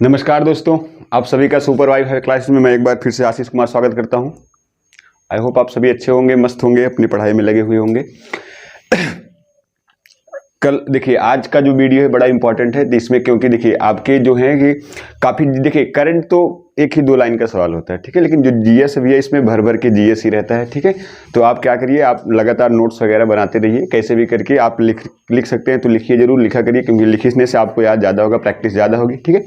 नमस्कार दोस्तों, आप सभी का सुपर वाई क्लासेस में मैं एक बार फिर से आशीष कुमार स्वागत करता हूं। आई होप आप सभी अच्छे होंगे, मस्त होंगे, अपनी पढ़ाई में लगे हुए होंगे। कल देखिए, आज का जो वीडियो है बड़ा इंपॉर्टेंट है इसमें, क्योंकि देखिए आपके जो है कि काफ़ी देखिए करंट तो एक ही दो लाइन का सवाल होता है, ठीक है, लेकिन जो जीएस भी है इसमें भर भर के जीएस ही रहता है, ठीक है। तो आप क्या करिए, आप लगातार नोट्स वगैरह बनाते रहिए, कैसे भी करके आप लिख सकते हैं तो लिखिए, जरूर लिखा करिए, क्योंकि लिखने से आपको याद ज़्यादा होगा, प्रैक्टिस ज़्यादा होगी, ठीक है।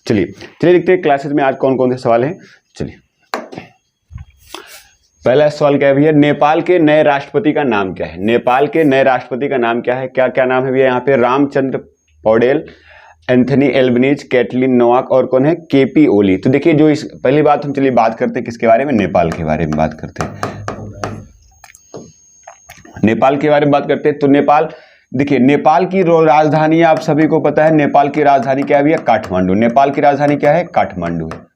चलिए लिखते हैं क्लासेस में आज कौन कौन से सवाल हैं। चलिए, पहला सवाल क्या है भैया, नेपाल के नए राष्ट्रपति का नाम क्या है? नेपाल के नए राष्ट्रपति का नाम क्या है? क्या क्या नाम है भैया यहाँ पे? Ramchandra Paudel, Anthony Albanese, Katalin Novak और कौन है? केपी ओली। तो देखिए, जो इस पहली बात हम चलिए बात करते हैं किसके बारे में? नेपाल के बारे में बात करते हैं। नेपाल के बारे में बात करते हैं तो नेपाल, देखिए नेपाल की राजधानी आप सभी को पता है, नेपाल की राजधानी क्या है भैया? काठमांडू। नेपाल की राजधानी क्या है? काठमांडू है।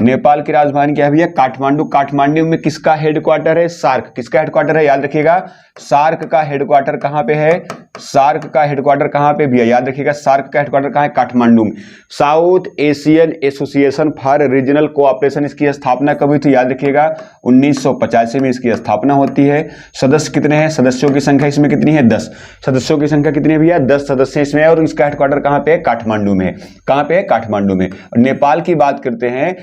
नेपाल की राजधानी क्या है भैया? काठमांडू। काठमांडू में किसका हेडक्वार्टर है? सार्क। किसका हेडक्वार्टर है? याद रखिएगा, सार्क का हेडक्वार्टर कहां पे है? सार्क का हेडक्वार्टर कहां पे भैया? याद रखिएगा, सार्क का हेडक्वार्टर कहां है? काठमांडू में। South Asian association for regional cooperation, इसकी स्थापना कब हुई थी? याद रखिएगा, 1985 में इसकी स्थापना होती है। सदस्य कितने हैं? सदस्यों की संख्या इसमें कितनी है? 10। सदस्यों की संख्या कितनी है भैया? 10 सदस्य इसमें है, और इसका हेडक्वार्टर कहां पे है? काठमांडू में। कहां पे है? काठमांडू में। नेपाल की बात करते हैं,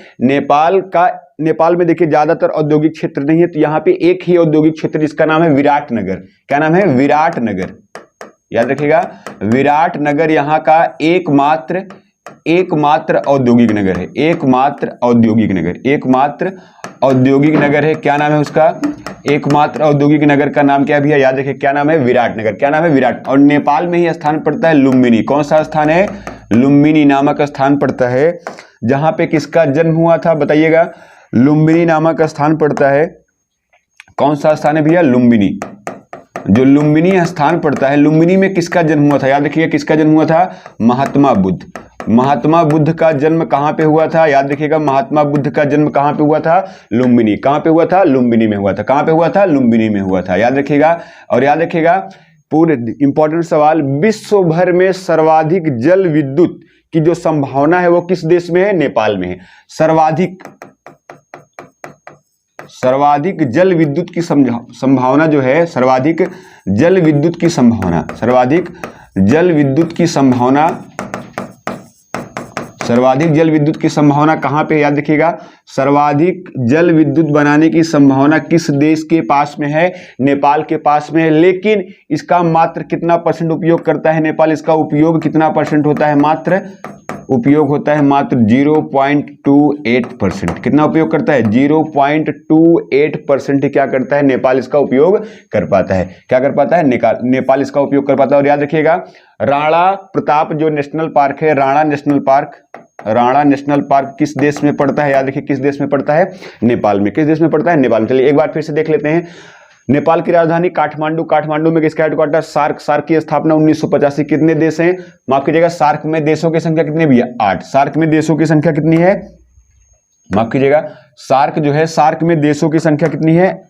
नेपाल में देखिए ज्यादातर औद्योगिक क्षेत्र नहीं है, तो यहां पे एक ही औद्योगिक क्षेत्र जिसका नाम है विराटनगर। क्या नाम है? विराटनगर। याद रखिएगा, विराटनगर यहां का एकमात्र औद्योगिक नगर है। एकमात्र औद्योगिक नगर है। क्या नाम है उसका? एकमात्र औद्योगिक नगर का नाम क्या है भैया? याद रखिए, क्या नाम है? विराटनगर। क्या नाम है? विराट। और नेपाल में ही स्थान पड़ता है लुम्बिनी। कौन सा स्थान है? लुम्बिनी नामक स्थान पड़ता है, जहां पे किसका जन्म हुआ था? बताइएगा। लुम्बिनी नामक स्थान पड़ता है। कौन सा स्थान है भैया? लुम्बिनी। जो लुम्बिनी स्थान पड़ता है, लुम्बिनी में किसका जन्म हुआ था? याद रखिएगा, किसका जन्म हुआ था? महात्मा बुद्ध। महात्मा बुद्ध का जन्म कहां पे हुआ था? याद रखिएगा, महात्मा बुद्ध का जन्म कहां पे हुआ था? लुम्बिनी। कहां पे हुआ था? लुम्बिनी में हुआ था। कहां पे हुआ था? लुम्बिनी में हुआ था। याद रखिएगा। और याद रखिएगा, पूरे इंपॉर्टेंट सवाल, विश्व भर में सर्वाधिक जल विद्युत की जो संभावना है वो किस देश में है? नेपाल में है। सर्वाधिक जल विद्युत की संभावना जो है, सर्वाधिक जल विद्युत की संभावना कहां पे? याद रखिएगा, सर्वाधिक जल विद्युत बनाने की संभावना किस देश के पास में है? नेपाल के पास में है। लेकिन इसका मात्र कितना परसेंट उपयोग करता है नेपाल? इसका उपयोग कितना परसेंट होता है? उपयोग होता है मात्र 0.28%। कितना उपयोग करता है? 0.28% क्या करता है नेपाल? इसका उपयोग कर पाता है। क्या कर पाता है? नेपाल इसका उपयोग कर पाता है। और याद रखिएगा, राणा प्रताप जो नेशनल पार्क है, राणा नेशनल पार्क किस देश में पड़ता है? याद रखिए, किस देश में पड़ता है? नेपाल में। किस देश में पड़ता है? नेपाल में। चलिए एक बार फिर से देख लेते हैं। नेपाल की राजधानी काठमांडू। काठमांडू में किसका हेडक्वार्टर? सार्क। सार्क की स्थापना 1985। कितने देश हैं? माफ कीजिएगा, सार्क में देशों की संख्या कितनी है भैया? 8। सार्क में देशों की संख्या कितनी है? माफ कीजिएगा, सार्क जो है, सार्क में देशों की संख्या कितनी है?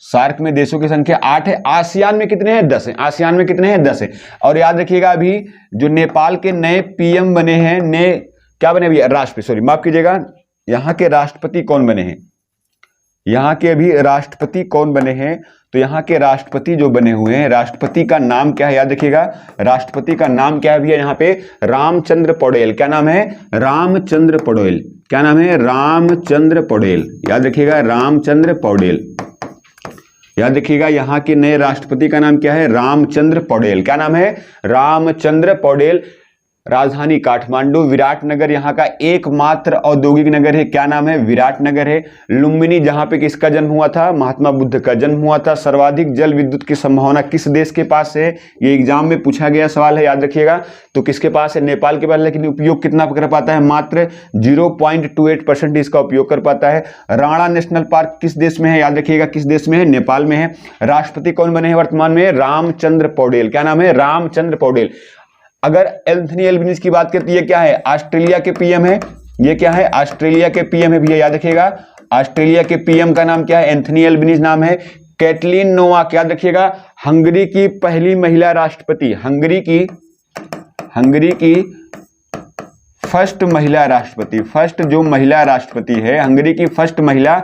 सार्क में देशों की संख्या 8 है। आसियान में कितने हैं? 10 है। आसियान में कितने हैं? 10 है। और याद रखिएगा, अभी जो नेपाल के नए पीएम बने हैं, क्या बने भैया? राष्ट्रपति, माफ कीजिएगा, यहाँ के राष्ट्रपति कौन बने हैं? यहाँ के अभी राष्ट्रपति कौन बने हैं? तो यहाँ के राष्ट्रपति जो बने हुए हैं, राष्ट्रपति का नाम क्या है? याद रखिएगा, राष्ट्रपति का नाम क्या है भैया? यहाँ पे रामचंद्र पौडेल। क्या नाम है? रामचंद्र पौडेल। क्या नाम है? रामचंद्र पौडेल। याद रखिएगा, रामचंद्र पौडेल। याद रखिएगा, यहाँ के नए राष्ट्रपति का नाम क्या है? रामचंद्र पौडेल। क्या नाम है? रामचंद्र पौडेल। राजधानी काठमांडू। विराटनगर यहाँ का एकमात्र औद्योगिक नगर है। क्या नाम है? विराटनगर है। लुम्बिनी, जहां पे किसका जन्म हुआ था? महात्मा बुद्ध का जन्म हुआ था। सर्वाधिक जल विद्युत की संभावना किस देश के पास है? ये एग्जाम में पूछा गया सवाल है, याद रखिएगा। तो किसके पास है? नेपाल के पास। लेकिन उपयोग कितना कर पाता है? मात्र 0.28% इसका उपयोग कर पाता है। राणा नेशनल पार्क किस देश में है? याद रखिएगा, किस देश में है? नेपाल में है। राष्ट्रपति कौन बने हैं वर्तमान में? रामचंद्र पौडेल। क्या नाम है? रामचंद्र पौडेल। अगर एंथनी एल्बनीज की बात करती है, क्या है? ऑस्ट्रेलिया के पीएम है। ये क्या है? ऑस्ट्रेलिया के पीएम है भैया। याद रखिएगा, ऑस्ट्रेलिया के पीएम का नाम क्या है? एंथनी एल्बनीज नाम है। कैटलिन नोवाक, याद रखिएगा, हंगरी की पहली महिला राष्ट्रपति। हंगरी की फर्स्ट महिला राष्ट्रपति, फर्स्ट जो महिला राष्ट्रपति है, हंगरी की फर्स्ट महिला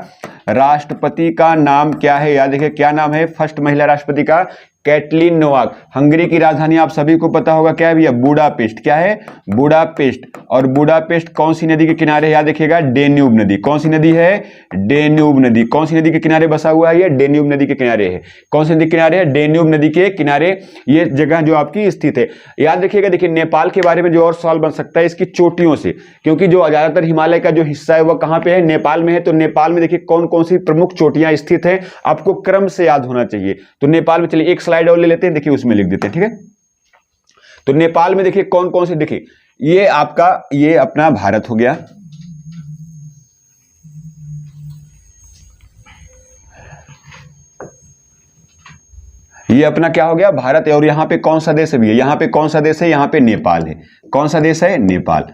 राष्ट्रपति का नाम क्या है? याद रखिए क्या नाम है फर्स्ट महिला राष्ट्रपति का? Catelyn Novak. हंगरी की राजधानी आप सभी को पता होगा क्या है भैया? बुडापेस्ट। क्या है? बुडापेस्ट। और बुडापेस्ट कौन सी नदी के किनारे? याद रखिएगा डेन्यूब नदी। कौन सी नदी है? डेन्यूब नदी। कौन सी नदी के किनारे बसा हुआ है? ये डेन्यूब नदी के किनारे है। कौन सी नदी के किनारे है? डेन्यूब नदी के किनारे ये जगह जो आपकी स्थित है। याद रखिएगा, देखिए नेपाल के बारे में जो और सवाल बन सकता है इसकी चोटियों से, क्योंकि जो ज्यादातर हिमालय का जो हिस्सा है वह कहां पे है? नेपाल में है। तो नेपाल में देखिए कौन कौन सी प्रमुख चोटियां स्थित है, आपको क्रम से याद होना चाहिए। तो नेपाल में चलिए एक स्लाइड और ले लेते हैं, देखिए उसमें लिख देते हैं, ठीक है। तो नेपाल में देखिए कौन कौन से, देखिए ये आपका ये अपना भारत हो गया, ये अपना क्या हो गया? भारत है। और यहां पे कौन सा देश है भैया? यहां पे कौन सा देश है? यहां पे नेपाल है। कौन सा देश है? नेपाल।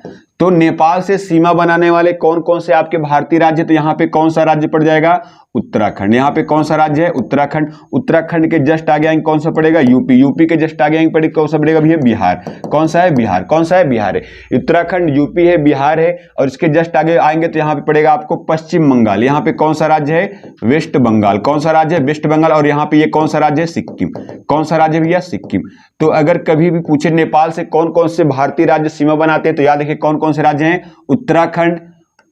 तो नेपाल से सीमा बनाने वाले कौन कौन से आपके भारतीय राज्य? तो यहां पे कौन सा राज्य पड़ जाएगा? उत्तराखंड। यहां पे कौन सा राज्य है? उत्तराखंड। उत्तराखंड के जस्ट आगे आएंगे कौन सा पड़ेगा? यूपी। यूपी के जस्ट आगे आएंगे कौन सा पड़ेगा भैया? बिहार। कौन सा है? बिहार। कौन सा है? बिहार है। उत्तराखंड, यूपी है, बिहार है, और इसके जस्ट आगे आएंगे तो यहां पे पड़ेगा आपको पश्चिम बंगाल। यहां पे कौन सा राज्य है? वेस्ट बंगाल। कौन सा राज्य है? वेस्ट बंगाल। और यहां पे ये कौन सा राज्य है? सिक्किम। कौन सा राज्य भैया? सिक्किम। तो अगर कभी भी पूछे नेपाल से कौन कौन से भारतीय राज्य सीमा बनाते हैं तो याद रखिए कौन कौन से राज्य हैं? उत्तराखंड,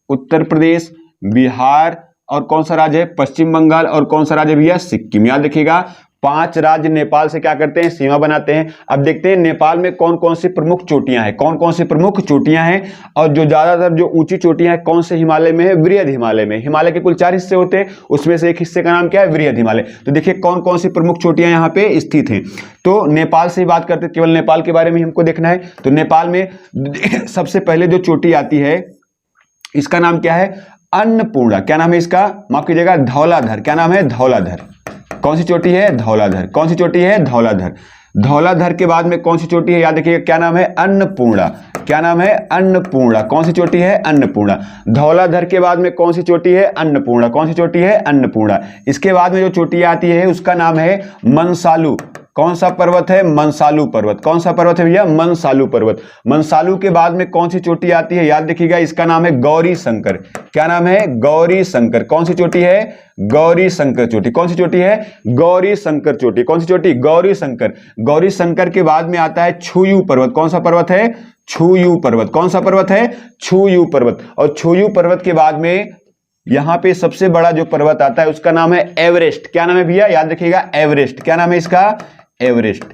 उत्तर प्रदेश, बिहार, और कौन सा राज्य है? पश्चिम बंगाल, और कौन सा राज्य भैया? सिक्किम। याद रखिएगा 5 राज्य नेपाल से क्या करते हैं? सीमा बनाते हैं। अब देखते हैं नेपाल में कौन कौन सी प्रमुख चोटियां हैं, कौन कौन सी प्रमुख चोटियां हैं, और जो ज्यादातर जो ऊंची चोटियां हैं कौन से हिमालय में है? वृहद हिमालय में। हिमालय के कुल 4 हिस्से होते हैं, उसमें से एक हिस्से का नाम क्या है? वृहद हिमालय। तो देखिए कौन कौन सी प्रमुख चोटियां यहाँ पे स्थित हैं। तो नेपाल से ही बात करते, केवल नेपाल के बारे में हमको देखना है। तो नेपाल में सबसे पहले जो चोटी आती है इसका नाम क्या है? अन्नपूर्णा। क्या नाम है इसका? माफ कीजिएगा, धौलाधर। क्या नाम है? धौलाधर। कौन सी चोटी है? धौलाधर। कौन सी चोटी है? धौलाधर। धौलाधर के बाद में कौन सी चोटी है? याद रखिएगा क्या नाम है? अन्नपूर्णा। क्या नाम है? अन्नपूर्णा। कौन सी चोटी है? अन्नपूर्णा। धौलाधर के बाद में कौन सी चोटी है? अन्नपूर्णा। कौन सी चोटी है? अन्नपूर्णा। इसके बाद में जो चोटी आती है उसका नाम है मनसालू। कौन सा पर्वत है? मनसालू पर्वत। कौन सा पर्वत है भैया? मनसालू पर्वत। मनसालू के बाद में कौन सी चोटी आती है? याद रखिएगा इसका नाम है गौरी शंकर। क्या नाम है? गौरी शंकर। कौन सी चोटी है? गौरी शंकर चोटी। कौन सी चोटी है? गौरी शंकर चोटी। कौन सी चोटी? गौरी शंकर। गौरी शंकर के बाद में आता है छुयू पर्वत। कौन सा पर्वत है? छुयू पर्वत। कौन सा पर्वत है? छुयू पर्वत। और छुयू पर्वत के बाद में यहां पे सबसे बड़ा जो पर्वत आता है उसका नाम है एवरेस्ट। क्या नाम है भैया? याद रखिएगा एवरेस्ट। क्या नाम है इसका? एवरेस्ट।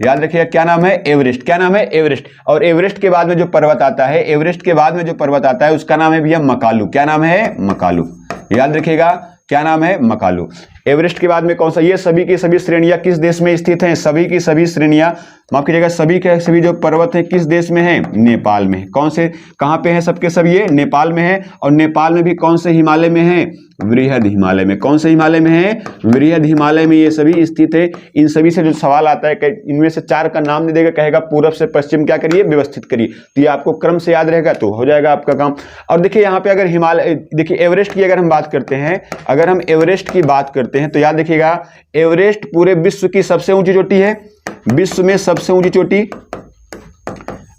याद रखिएगा क्या नाम है? एवरेस्ट। क्या नाम है? एवरेस्ट। और एवरेस्ट के बाद में जो पर्वत आता है, एवरेस्ट के बाद में जो पर्वत आता है उसका नाम है भैया मकालू। क्या नाम है? मकालू। याद रखिएगा क्या नाम है? मकालू। एवरेस्ट के बाद में कौन सा? ये सभी की सभी श्रेणियां किस देश में स्थित हैं? सभी की सभी श्रेणियां, माफ कीजिएगा, सभी के सभी जो पर्वत हैं किस देश में हैं? नेपाल में। कौन से, कहां पे हैं सबके सब? ये नेपाल में है। और नेपाल में भी कौन से हिमालय में है? वृहद हिमालय में। कौन से हिमालय में है? वृहद हिमालय में ये सभी स्थित है। इन सभी से जो सवाल आता है इनमें से 4 का नाम नहीं देगा, कहेगा पूर्व से पश्चिम क्या करिए? व्यवस्थित करिए। तो ये आपको क्रम से याद रहेगा तो हो जाएगा आपका काम। और देखिए यहाँ पे अगर हिमालय, देखिए एवरेस्ट की अगर हम बात करते हैं, अगर हम एवरेस्ट की बात करते हैं तो याद रखिएगा एवरेस्ट पूरे विश्व की सबसे ऊंची चोटी है। विश्व में सबसे ऊंची चोटी,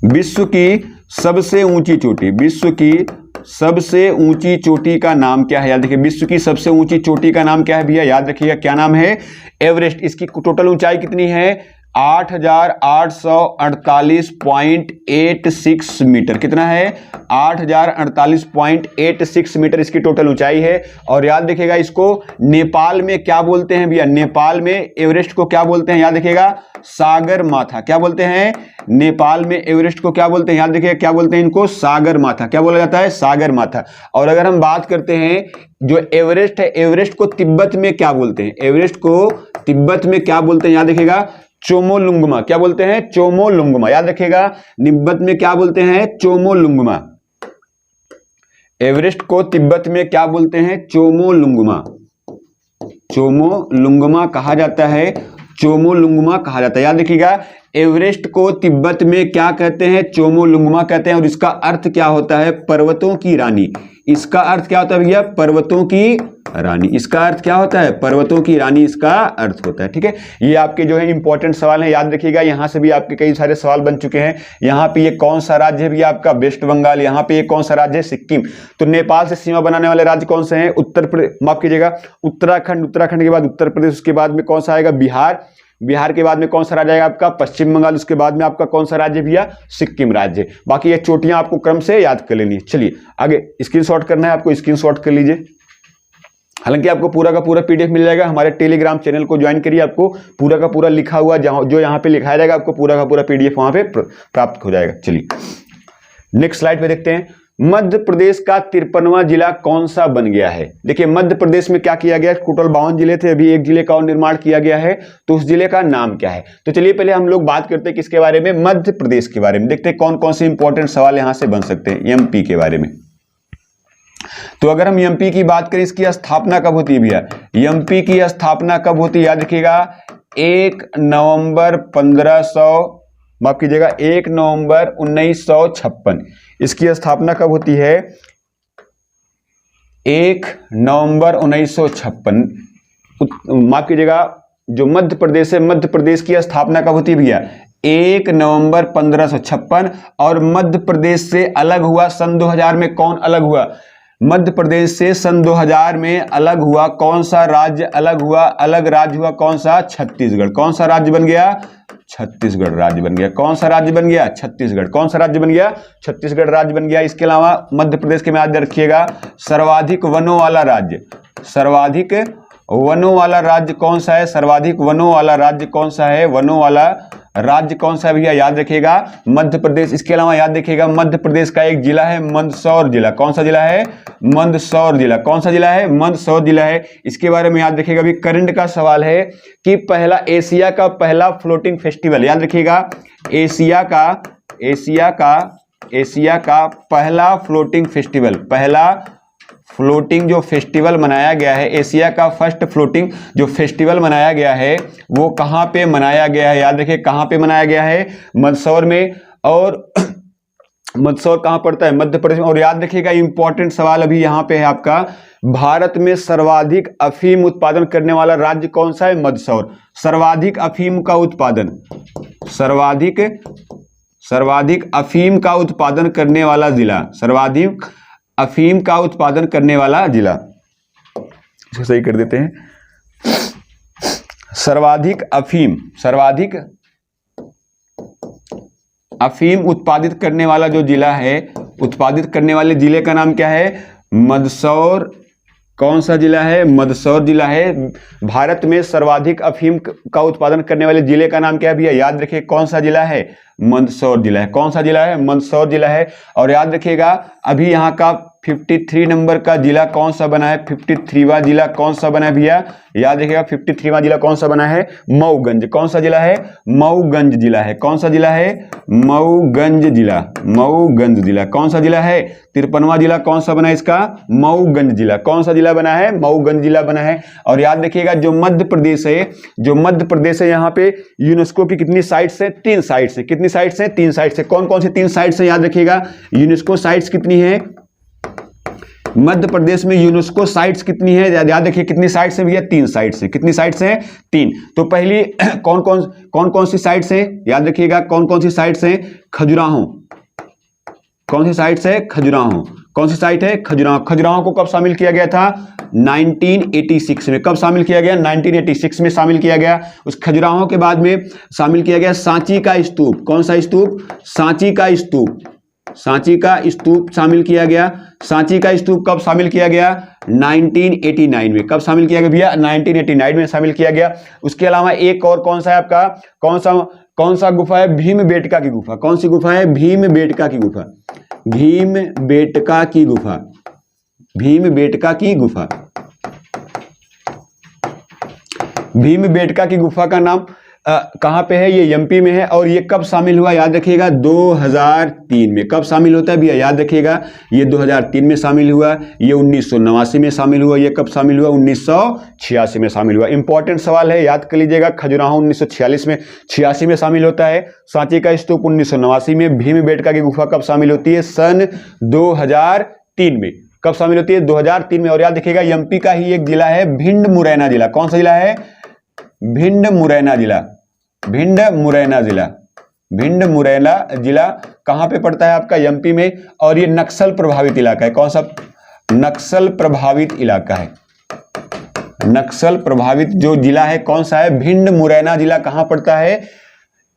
विश्व की सबसे ऊंची चोटी, विश्व की सबसे ऊंची चोटी का नाम क्या है? याद रखिए विश्व की सबसे ऊंची चोटी का नाम क्या है भैया? याद रखिएगा क्या नाम है? एवरेस्ट। इसकी टोटल ऊंचाई कितनी है? 8,848.86 मीटर। कितना है? 8,048.86 मीटर इसकी टोटल ऊंचाई है। और याद रखिएगा इसको नेपाल में क्या बोलते हैं भैया? नेपाल में एवरेस्ट को क्या बोलते हैं? याद रखिएगा सागर माथा। क्या बोलते हैं? नेपाल में एवरेस्ट को क्या बोलते हैं? याद रखिएगा क्या बोलते हैं इनको? सागर माथा। क्या बोला जाता है? सागर माथा। और अगर हम बात करते हैं जो एवरेस्ट है, एवरेस्ट को तिब्बत में क्या बोलते हैं? एवरेस्ट को तिब्बत में क्या बोलते हैं? याद रखिएगा चोमोलुंगमा। क्या बोलते हैं? चोमोलुंगमा। याद रखिएगा तिब्बत में क्या बोलते हैं? चोमोलुंगमा। एवरेस्ट को तिब्बत में क्या बोलते हैं? चोमोलुंगमा। चोमोलुंगमा कहा जाता है, चोमोलुंगमा कहा जाता है। याद रखिएगा एवरेस्ट को तिब्बत में क्या कहते हैं? चोमोलुंगमा कहते हैं। और इसका अर्थ क्या होता है? पर्वतों की रानी। इसका अर्थ क्या होता है भैया? पर्वतों की रानी। इसका अर्थ क्या होता है? पर्वतों की रानी इसका अर्थ होता है। ठीक है, ये आपके जो है इंपॉर्टेंट सवाल है, याद रखिएगा। यहां से भी आपके कई सारे सवाल बन चुके हैं। यहाँ पे ये कौन सा राज्य है भैया? आपका वेस्ट बंगाल। यहाँ पे ये कौन सा राज्य है? सिक्किम। तो नेपाल से सीमा बनाने वाले राज्य कौन से हैं? उत्तर प्रदेश, माफ कीजिएगा, उत्तराखंड। उत्तराखंड के बाद उत्तर प्रदेश, उसके बाद में कौन सा आएगा? बिहार। बिहार के बाद में कौन सा राज्य आएगा आपका? पश्चिम बंगाल। उसके बाद में आपका कौन सा राज्य भैया? सिक्किम राज्य। बाकी ये चोटियां आपको क्रम से याद कर लेनी है। चलिए आगे स्क्रीनशॉट करना है आपको, स्क्रीनशॉट कर लीजिए। हालांकि आपको पूरा का पूरा पीडीएफ मिल जाएगा, हमारे टेलीग्राम चैनल को ज्वाइन करिए, आपको पूरा का पूरा लिखा हुआ जो यहाँ पे लिखाया जाएगा, आपको पूरा का पूरा पीडीएफ वहां पे प्राप्त हो जाएगा। चलिए नेक्स्ट स्लाइड पे देखते हैं। मध्य प्रदेश का 53वां जिला कौन सा बन गया है? देखिए मध्य प्रदेश में क्या किया गया? टोटल 52 जिले थे, अभी एक जिले का और निर्माण किया गया है, तो उस जिले का नाम क्या है? तो चलिए पहले हम लोग बात करते हैं किसके बारे में? मध्य प्रदेश के बारे में। देखते हैं कौन कौन से इंपॉर्टेंट सवाल यहां से बन सकते हैं एमपी के बारे में। तो अगर हम एमपी की बात करें, इसकी स्थापना कब होती है भैया? एमपी की स्थापना कब होती है? याद रखिएगा 1 नवंबर 1500, माफ कीजिएगा 1 नवंबर 1956। इसकी स्थापना कब होती है? 1 नवंबर 1956। माफ कीजिएगा, जो मध्य प्रदेश है, मध्य प्रदेश की स्थापना कब होती है भैया? 1 नवंबर 1556। और मध्य प्रदेश से अलग हुआ सन 2000 में। कौन अलग हुआ? मध्य प्रदेश से सन 2000 में अलग हुआ कौन सा राज्य? अलग हुआ, अलग राज्य हुआ कौन सा? छत्तीसगढ़। कौन सा राज्य बन गया? छत्तीसगढ़ राज्य बन गया। कौन सा राज्य बन गया? छत्तीसगढ़। कौन सा राज्य बन गया? छत्तीसगढ़ राज्य बन गया। इसके अलावा मध्य प्रदेश के में याद रखिएगा, सर्वाधिक वनों वाला राज्य, सर्वाधिक वनों वाला राज्य कौन सा है? सर्वाधिक वनों वाला राज्य कौन सा है? वनों वाला राज्य कौन सा है भैया? याद रखिएगा मध्य प्रदेश। इसके अलावा याद रखिएगा मध्य प्रदेश का एक जिला है मंदसौर जिला। कौन सा जिला है? मंदसौर जिला। कौन सा जिला है? मंदसौर जिला है। इसके बारे में याद रखिएगा, अभी करंट का सवाल है कि पहला एशिया का पहला फ्लोटिंग फेस्टिवल, याद रखिएगा एशिया का पहला फ्लोटिंग फेस्टिवल, पहला फ्लोटिंग जो फेस्टिवल मनाया गया है, एशिया का फर्स्ट फ्लोटिंग जो फेस्टिवल मनाया गया है, वो कहां पे मनाया गया है? याद रखिए कहां पे मनाया गया है? मंदसौर में। और मंदसौर कहां पड़ता है? मध्य प्रदेश में। और याद रखिएगा इंपॉर्टेंट सवाल अभी यहां पे है आपका, भारत में सर्वाधिक अफीम उत्पादन करने वाला राज्य कौन सा है? मंदसौर। सर्वाधिक अफीम का उत्पादन, सर्वाधिक अफीम का उत्पादन करने वाला जिला, सर्वाधिक अफीम का उत्पादन करने वाला जिला, इसको सही कर देते हैं। सर्वाधिक अफीम उत्पादित करने वाला जो जिला है, उत्पादित करने वाले जिले का नाम क्या है? मंदसौर। कौन सा जिला है? मंदसौर जिला है। भारत में सर्वाधिक अफीम का उत्पादन करने वाले जिले का नाम क्या है भैया? याद रखिए कौन सा जिला है? मंदसौर जिला है। कौन सा जिला है? मंदसौर जिला है। और याद रखिएगा अभी यहाँ का 53 नंबर का जिला कौन सा बना है? 53वां जिला कौन सा बना है भैया? याद रखिएगा 53वां जिला कौन सा बना है? मऊगंज। कौन सा जिला है? मऊगंज जिला है। कौन सा जिला है? मऊगंज जिला, मऊगंज जिला। कौन सा जिला है? 53वां जिला कौन सा बना है इसका? मऊगंज जिला। कौन सा जिला बना है? मऊगंज जिला बना है। और याद रखिएगा जो मध्य प्रदेश है, यहाँ पे यूनेस्को की कितनी साइट्स है? 3 साइट्स है। कितनी साइट्स है? 3 साइट्स है। कौन कौन सी 3 साइट्स है? याद रखिएगा यूनेस्को साइट्स कितनी है मध्य प्रदेश में? यूनेस्को साइट्स कितनी है? याद रखिए कितनी साइट्स है भैया? 3 साइट्स है। कितनी साइट्स है? 3। तो पहली कौन कौन सी साइट्स है? याद रखिएगा कौन कौन सी साइट्स है? खजुराहो। कौन सी साइट्स है? खजुराहो। कौन सी साइट है? खजुराहो। खजुराहो को कब शामिल किया गया था? 1986 में। कब शामिल किया गया? 1986 में शामिल किया गया। उस खजुराहो के बाद में शामिल किया गया सांची का स्तूप। कौन सा स्तूप? सांची का स्तूप। सांची का स्तूप शामिल किया गया। सांची का स्तूप कब शामिल किया गया? 1989 में। कब शामिल किया गया भैया? 1989 में शामिल किया गया। उसके अलावा एक और कौन सा है आपका? कौन सा गुफा है? भीमबेटका की गुफा। कौन सी गुफा है? भीमबेटका की गुफा। भीमबेटका की गुफा। भीमबेटका की गुफा। भीमबेटका की गुफा का नाम कहां पे है? ये एमपी में है। और ये कब शामिल हुआ? याद रखिएगा 2003 में। कब शामिल होता है भैया? याद रखिएगा ये 2003 में शामिल हुआ। ये 1989 में शामिल हुआ। ये कब शामिल हुआ? 1986 में शामिल हुआ। इंपॉर्टेंट सवाल है, याद कर लीजिएगा। खजुराहो 1986 में शामिल होता है। सांची का स्तूप 1989 में। भीमबेटका की गुफा कब शामिल होती है? सन 2003 में। कब शामिल होती है? 2003 में। और याद रखिएगा एमपी का ही एक जिला है भिंड मुरैना जिला। कौन सा जिला है? भिंड मुरैना जिला। भिंड मुरैना जिला। भिंड मुरैना जिला कहां पे पड़ता है आपका? एमपी में। और ये नक्सल प्रभावित इलाका है। कौन सा? नक्सल प्रभावित इलाका है। नक्सल प्रभावित जो जिला है कौन सा है? भिंड मुरैना जिला कहां पड़ता है?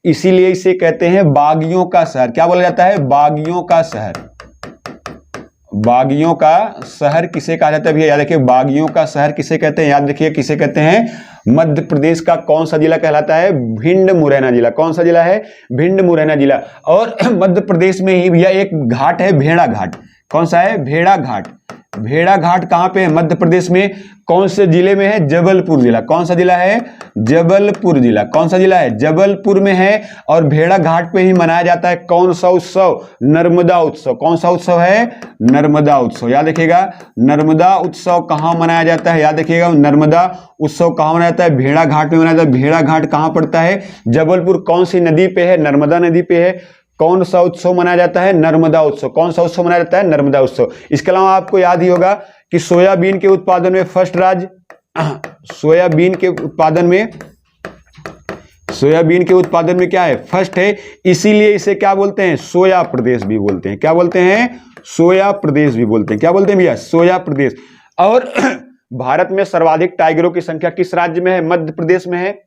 इसीलिए इसे कहते हैं बागियों का शहर। क्या बोला जाता है? बागियों का शहर। बागियों का शहर किसे कहा जाता है भैया? याद रखिए बागियों का शहर किसे कहते हैं? याद रखिए किसे कहते हैं? मध्य प्रदेश का कौन सा जिला कहलाता है? भिंड मुरैना जिला। कौन सा जिला है? भिंड मुरैना जिला। और मध्य प्रदेश में ही भैया एक घाट है भेड़ा घाट। कौन सा है? भेड़ा घाट। भेड़ा घाट कहां पे है? मध्य प्रदेश में। कौन से जिले में है? जबलपुर जिला। कौन सा जिला है? जबलपुर जिला। कौन सा जिला है? जबलपुर में है। और भेड़ा घाट पे ही मनाया जाता है कौन सा उत्सव? नर्मदा उत्सव। कौन सा उत्सव है? नर्मदा उत्सव। याद रखिएगा नर्मदा उत्सव कहां मनाया जाता है? याद रखिएगा नर्मदा उत्सव कहां मनाया जाता है? भेड़ा घाट में मनाया जाता है। भेड़ा घाट कहां पड़ता है? जबलपुर। कौन सी नदी पे है? नर्मदा नदी पे है। कौन सा उत्सव मनाया जाता है? नर्मदा उत्सव। कौन सा उत्सव मनाया जाता है? नर्मदा उत्सव। इसके अलावा आपको याद ही होगा कि सोयाबीन के उत्पादन में फर्स्ट राज्य, सोयाबीन के उत्पादन में क्या है? फर्स्ट है। इसीलिए इसे क्या बोलते हैं? सोया प्रदेश भी बोलते हैं। क्या बोलते हैं? सोया प्रदेश भी बोलते हैं। क्या बोलते हैं भैया? सोया प्रदेश। और भारत में सर्वाधिक टाइगरों की संख्या किस राज्य में है? मध्य प्रदेश में है।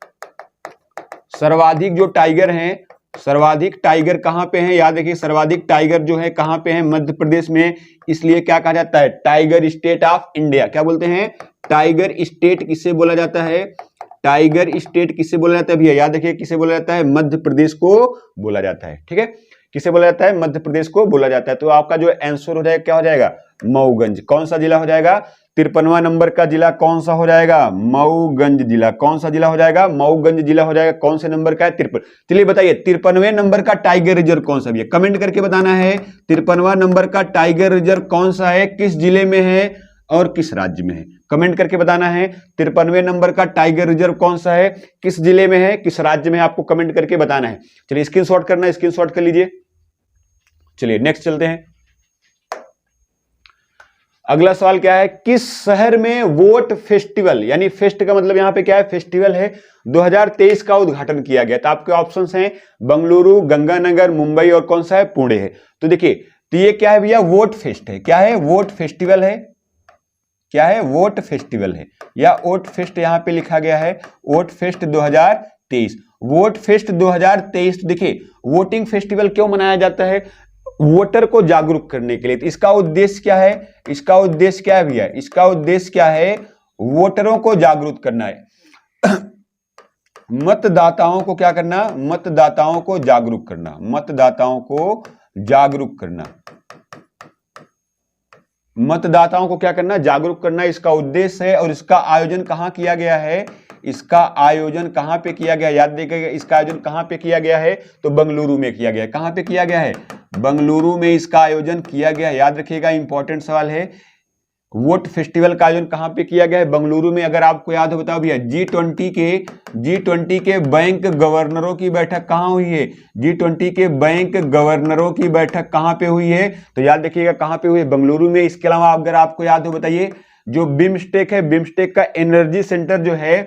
सर्वाधिक जो टाइगर हैं, सर्वाधिक टाइगर कहां पे हैं? याद रखिए सर्वाधिक टाइगर जो है कहां पे हैं? मध्य प्रदेश में। इसलिए क्या कहा जाता है? Tiger state of India. क्या बोलते हैं? टाइगर स्टेट किसे बोला जाता है? टाइगर स्टेट किसे बोला जाता है भैया? याद रखिए किसे बोला जाता है? मध्य प्रदेश को बोला जाता है। ठीक है, किसे बोला जाता है? मध्य प्रदेश को बोला जाता है। तो आपका जो आंसर हो जाएगा क्या हो जाएगा? मऊगंज। कौन सा जिला हो जाएगा? 53वां नंबर का जिला कौन सा हो जाएगा? मऊगंज जिला। कौन सा जिला हो जाएगा? मऊगंज जिला हो जाएगा। कौन से नंबर का है? 53। चलिए बताइए 53वें नंबर का टाइगर रिजर्व कौन सा भी है? कमेंट करके बताना है 53वां नंबर का टाइगर रिजर्व कौन सा है, किस जिले में है और किस राज्य में है? कमेंट करके बताना है 53वें नंबर का टाइगर रिजर्व कौन सा है, किस जिले में है, किस राज्य में है, आपको कमेंट करके बताना है। चलिए स्क्रीनशॉट करना है, स्क्रीनशॉट कर लीजिए। चलिए नेक्स्ट चलते हैं। अगला सवाल क्या है? किस शहर में वोट फेस्टिवल, यानी फेस्ट का मतलब यहां पे क्या है? फेस्टिवल है, 2023 का उद्घाटन किया गया। तो आपके ऑप्शंस हैं बंगलुरु, गंगानगर, मुंबई और कौन सा है? पुणे है। तो देखिए तो ये क्या है भैया? वोट फेस्ट है। क्या है? वोट फेस्टिवल है। क्या है? वोट फेस्टिवल है या वोट फेस्ट यहां पे लिखा गया है, वोट फेस्ट 2023। Vote fest 2023। देखिए वोटिंग फेस्टिवल क्यों मनाया जाता है? वोटर को जागरूक करने के लिए। तो इसका उद्देश्य क्या है? इसका उद्देश्य क्या है भैया? इसका उद्देश्य क्या है? वोटरों को जागरूक करना है। मतदाताओं को क्या करना? मतदाताओं को जागरूक करना। मतदाताओं को जागरूक करना। मतदाताओं को क्या करना? जागरूक करना इसका उद्देश्य है। और इसका आयोजन कहां किया गया है? इसका आयोजन कहां पे किया गया? याद देखिएगा इसका आयोजन कहां पे किया गया है? तो बंगलुरु में किया गया है। कहां पे किया गया है? बंगलुरु में इसका आयोजन किया गया है। याद रखिएगा इंपॉर्टेंट सवाल है, वोट फेस्टिवल का आयोजन कहां पे किया गया है? बंगलुरु में। अगर आपको याद हो बताओ भैया, G20 के बैंक गवर्नरों की बैठक कहां हुई है? G20 के बैंक गवर्नरों की बैठक कहां पे हुई है? तो याद रखिएगा कहां पे हुई है? बंगलुरु में। इसके अलावा अगर आपको याद हो बताइए, जो बिम्स्टेक है, बिम्स्टेक का एनर्जी सेंटर जो है,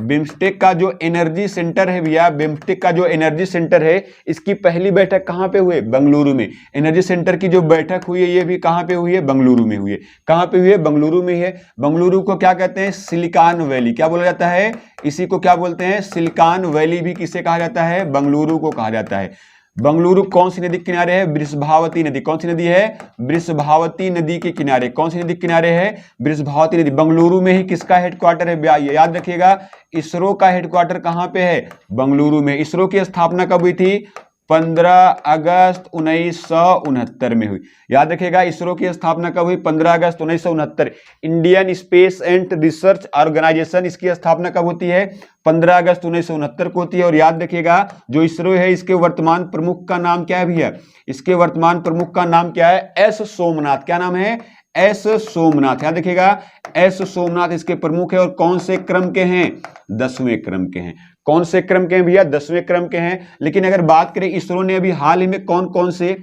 बिम्स्टेक का जो एनर्जी सेंटर है भैया, बिम्स्टेक का जो एनर्जी सेंटर है, इसकी पहली बैठक कहां पे हुई? बंगलुरु में। एनर्जी सेंटर की जो बैठक हुई है ये भी कहां पे हुई है? बंगलुरु में हुई है। कहां पे हुई है? बंगलुरु में है। बंगलुरु को क्या कहते हैं? Silicon valley. क्या बोला जाता है? इसी को क्या बोलते हैं? सिलिकॉन वैली भी किसे कहा जाता है? बंगलुरु को कहा जाता है। बंगलुरु कौन सी नदी के किनारे है? वृषभावती नदी। कौन सी नदी है? वृषभावती नदी के किनारे। कौन सी नदी के किनारे है? वृषभावती नदी। बंगलुरु में ही किसका हेडक्वार्टर है? याद रखिएगा इसरो का हेडक्वार्टर कहां पे है? बंगलुरु में। इसरो की स्थापना कब हुई थी? 15 अगस्त 1969 में हुई। याद रखिएगा इसरो की स्थापना कब हुई? 15 अगस्त 1969। Indian space and research organisation, इसकी स्थापना कब होती है? 15 अगस्त 1969 को होती है। और याद रखिएगा जो इसरो है इसके वर्तमान प्रमुख का नाम क्या है भैया? इसके वर्तमान प्रमुख का नाम क्या है? एस सोमनाथ। क्या नाम है? एस सोमनाथ। याद रखिएगा एस सोमनाथ इसके प्रमुख है। और कौन से क्रम के हैं? 10वें क्रम के हैं। कौन से क्रम के हैं भैया? 10वें क्रम के हैं। लेकिन अगर बात करें इसरो ने अभी हाल ही में कौन कौन से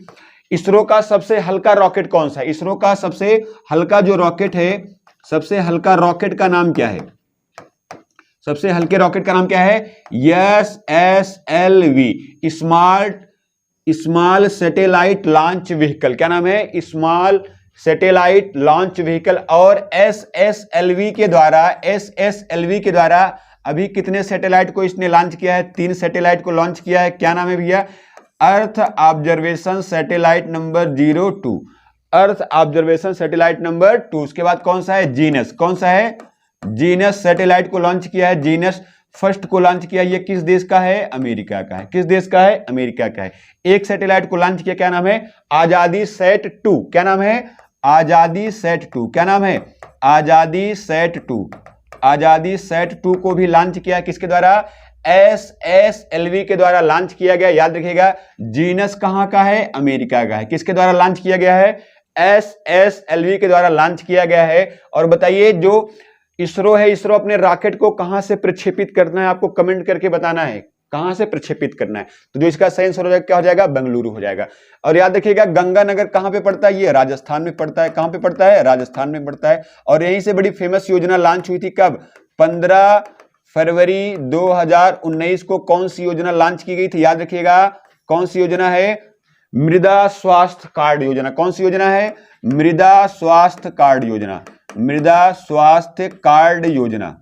इसरो का सबसे हल्का रॉकेट कौन सा है? इसरो का सबसे हल्का जो रॉकेट है, सबसे हल्का रॉकेट का नाम क्या है? सबसे हल्के रॉकेट का नाम क्या है? SSLV, small satellite launch vehicle. क्या नाम है? Small satellite launch vehicle. और SSLV के द्वारा अभी कितने सैटेलाइट को इसने लॉन्च किया है? 3 सैटेलाइट को लॉन्च किया है। क्या नाम है भैया? Earth observation satellite number 02, earth observation satellite number 2। उसके बाद कौन सा है? जीनस। कौन सा है? जीनस सैटेलाइट को लॉन्च किया है। जीनस फर्स्ट को लॉन्च किया। ये किस देश का है? अमेरिका का है। किस देश का है? अमेरिका का है। एक सैटेलाइट को लॉन्च किया, क्या नाम है? आजादी सैट 2। क्या नाम है? आजादी सैट 2। क्या नाम है? आजादी सैट 2। आजादी सैट 2 को भी लॉन्च किया किसके द्वारा? SSLV के द्वारा लॉन्च किया गया। याद रखिएगा, जीनस कहां का है? अमेरिका का है। किसके द्वारा लॉन्च किया गया है? SSLV के द्वारा लॉन्च किया गया है। और बताइए, जो इसरो है, इसरो अपने रॉकेट को कहां से प्रक्षेपित करना है? आपको कमेंट करके बताना है कहां से प्रक्षेपित करना है। तो जो इसका सही आंसर हो जाएगा, क्या हो जाएगा? बेंगलुरु हो जाएगा। और याद रखिएगा, गंगानगर कहां पे पड़ता है? ये राजस्थान में पड़ता है। कहां पे पड़ता है? राजस्थान में पड़ता है। और यहीं से बड़ी फेमस योजना लॉन्च हुई थी। कब? 15 फरवरी 2019 को कौन सी योजना लॉन्च की गई थी? याद रखिएगा, कौन सी योजना है? मृदा स्वास्थ्य कार्ड योजना। कौन सी योजना है? मृदा स्वास्थ्य कार्ड योजना। मृदा स्वास्थ्य कार्ड योजना।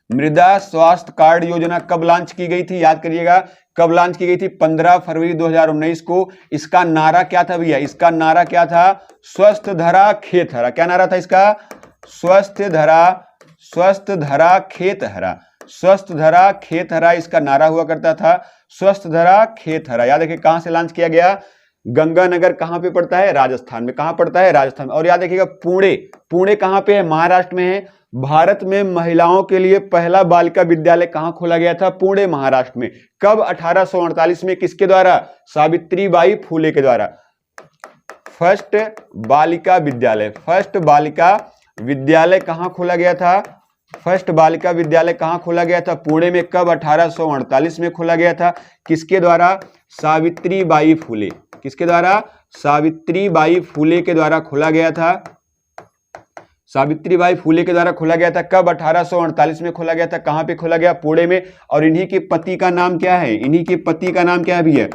मृदा स्वास्थ्य कार्ड योजना कब लॉन्च की गई थी? याद करिएगा, कब लॉन्च की गई थी? 15 फरवरी 2019 को। इसका नारा क्या था भैया? इसका नारा क्या था? स्वस्थ धरा खेत हरा। क्या नारा था इसका? स्वस्थ धरा खेत हरा। स्वस्थ धरा खेत हरा इसका नारा हुआ करता था। स्वस्थ धरा खेत हरा। याद रखिए, कहां से लॉन्च किया गया? गंगानगर कहां पे पड़ता है? राजस्थान में। कहां पड़ता है? राजस्थान में। और याद रखिएगा, पुणे कहां पे है? महाराष्ट्र में है। भारत में महिलाओं के लिए पहला बालिका विद्यालय कहां खोला गया था? पुणे, महाराष्ट्र में। कब? 1848 में। किसके द्वारा? सावित्रीबाई फूले के द्वारा। फर्स्ट बालिका विद्यालय कहां खोला गया था? फर्स्ट बालिका विद्यालय कहां खोला गया था? पुणे में। कब? 1848 में खोला गया था। किसके द्वारा? सावित्रीबाई फूले। किसके द्वारा? सावित्रीबाई फूले के द्वारा खोला गया था। सावित्रीबाई फूले के द्वारा खोला गया था। कब? 1848 में खोला गया था। कहां पे खोला गया? पुणे में। और इन्हीं के पति का नाम क्या है? इन्हीं के पति का नाम क्या है भैया?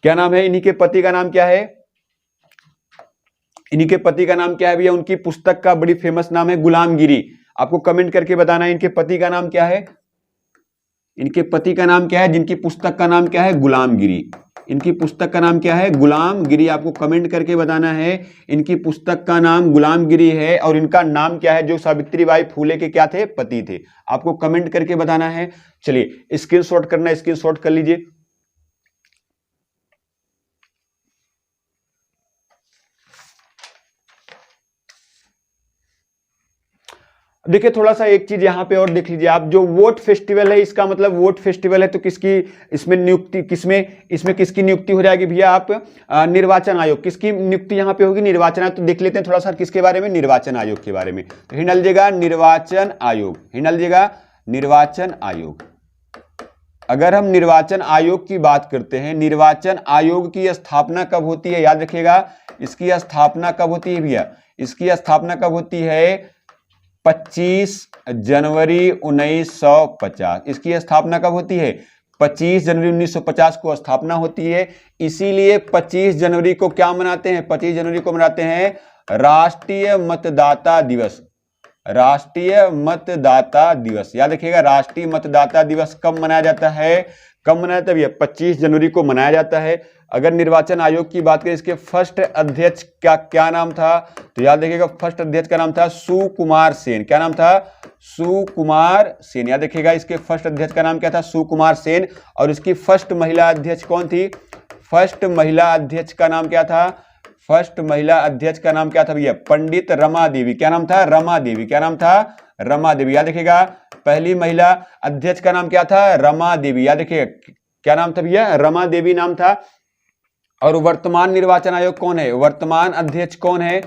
क्या नाम है? इन्हीं के पति का नाम क्या है? इन्हीं के पति का नाम क्या है भैया? उनकी पुस्तक का बड़ी फेमस नाम है गुलामगिरी। आपको कमेंट करके बताना है इनके पति का नाम क्या है। इनके पति का नाम क्या है जिनकी पुस्तक का नाम क्या है? गुलामगिरी। इनकी पुस्तक का नाम क्या है? गुलामगिरी। आपको कमेंट करके बताना है इनकी पुस्तक का नाम गुलामगिरी है। और इनका नाम क्या है जो सावित्रीबाई फूले के क्या थे? पति थे। आपको कमेंट करके बताना है। चलिए, स्क्रीनशॉट करना है, स्क्रीनशॉट कर लीजिए। देखिए, थोड़ा सा एक चीज यहां पे और देख लीजिए आप, जो वोट फेस्टिवल है, इसका मतलब वोट फेस्टिवल है तो किसकी इसमें नियुक्ति, इसमें किसकी नियुक्ति हो जाएगी भैया? आप निर्वाचन आयोग। किसकी नियुक्ति यहां पे होगी? निर्वाचन आयोग। तो देख लेते हैं थोड़ा सा किसके बारे में? निर्वाचन आयोग के बारे में। तो हिंडा लीजिएगा निर्वाचन आयोग। हिंडा लीजिएगा निर्वाचन आयोग। अगर हम निर्वाचन आयोग की बात करते हैं, निर्वाचन आयोग की स्थापना कब होती है? याद रखिएगा, इसकी स्थापना कब होती है भैया? इसकी स्थापना कब होती है? 25 जनवरी 1950। इसकी स्थापना कब होती है? 25 जनवरी 1950 को स्थापना होती है। इसीलिए 25 जनवरी को क्या मनाते हैं? 25 जनवरी को मनाते हैं राष्ट्रीय मतदाता दिवस। राष्ट्रीय मतदाता दिवस। याद रखिएगा, राष्ट्रीय मतदाता दिवस कब मनाया जाता है? कब मनाया जाता है भैया? 25 जनवरी को मनाया जाता है। अगर निर्वाचन आयोग की बात करें, इसके फर्स्ट अध्यक्ष का क्या नाम था? तो याद रखिएगा, फर्स्ट अध्यक्ष का नाम था सुकुमार सेन। क्या नाम था? सुकुमार सेन। याद रखिएगा, इसके फर्स्ट अध्यक्ष का नाम क्या था? सुकुमार सेन। और इसकी फर्स्ट महिला अध्यक्ष कौन थी? फर्स्ट महिला अध्यक्ष का नाम क्या था? फर्स्ट महिला अध्यक्ष का नाम क्या था भैया? पंडित रमा देवी। क्या नाम था? रमा देवी। क्या नाम था? रमा देवी। याद रखिएगा, पहली महिला अध्यक्ष का नाम क्या था? रमा देवी। याद रखिएगा, क्या नाम था भैया? रमा देवी नाम था। और वर्तमान निर्वाचन आयोग कौन है? वर्तमान अध्यक्ष कौन है?